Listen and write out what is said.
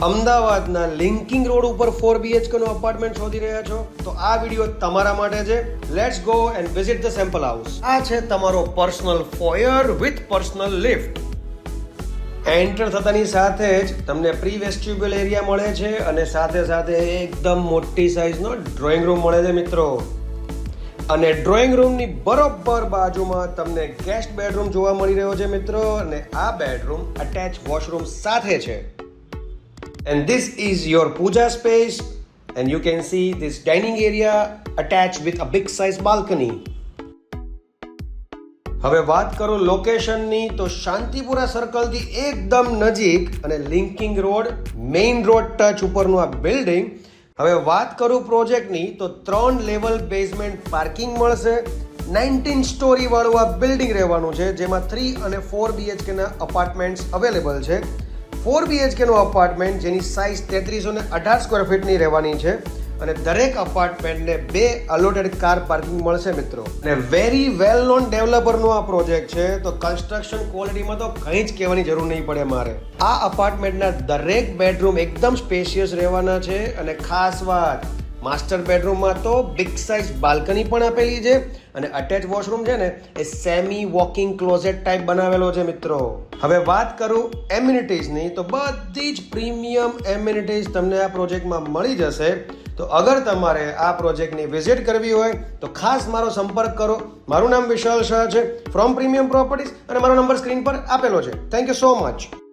અમદાવાદના linking road ઉપર 4 BHK નો apartment શોધી રહ્યા છો તો આ વિડીયો તમારા માટે છે. Let's go and visit the sample house. આ છે તમારો personal foyer with personal lift. Enter થતાની સાથે જ તમને પ્રી વેસ્ટિબ્યુલ એરિયા મળે છે અને સાથે સાથે એકદમ મોટી સાઇઝનો ડ્રોઈંગ રૂમ મળે છે મિત્રો. અને ડ્રોઈંગ રૂમની બરોબર બાજુમાં તમને ગેસ્ટ બેડરૂમ જોવા મળી રહ્યો છે મિત્રો. અને આ બેડરૂમ અટેચ વોશરૂમ સાથે છે. And this is your puja space and you can see this dining area attached with a big size balcony. હવે વાત કરું લોકેશનની તો શાંતિપુરા સર્કલથી એકદમ નજીક અને linking road main road touch ઉપરનું આ બિલ્ડિંગ. હવે વાત કરું પ્રોજેક્ટની તો 3 લેવલ બેઝમેન્ટ પાર્કિંગ મળશે. 19 સ્ટોરી વાળું આ બિલ્ડિંગ રહેવાનું છે જેમાં 3 અને 4 BHK ના અપાર્ટમેન્ટ્સ અવેલેબલ છે. 4 BHK નો અપાર્ટમેન્ટ જેની સાઇઝ 3318 સ્ક્વેર ફીટની રહેવાની છે અને દરેક અપાર્ટમેન્ટને 2 અલોટેડ કાર પાર્કિંગ મળશે મિત્રો. અને વેરી વેલ નોન ડેવલપરનો આ પ્રોજેક્ટ છે તો કન્સ્ટ્રક્શન ક્વોલિટીમાં તો કંઈ જ કહેવાની જરૂર નહીં પડે મારે. આ અપાર્ટમેન્ટના દરેક બેડરૂમ એકદમ સ્પેશિયસ રહેવાના છે અને ખાસ વાત માસ્ટર બેડરૂમમાં તો બિગ સાઇઝ બાલ્કની પણ આપેલી છે અને અટેચ વોશરૂમ છે ને એ સેમી વોકિંગ ક્લોઝેટ ટાઈપ બનાવેલો છે મિત્રો. હવે વાત કરું એમ્યુનિટીઝની તો બધી જ પ્રીમિયમ એમ્યુનિટીઝ તમને આ પ્રોજેક્ટમાં મળી જશે. તો અગર તમારે આ પ્રોજેક્ટની વિઝિટ કરવી હોય તો ખાસ મારો સંપર્ક કરો. મારું નામ વિશાલ શાહ છે ફ્રોમ પ્રીમિયમ પ્રોપર્ટીઝ અને મારો નંબર સ્ક્રીન પર આપેલો છે. Thank you so much.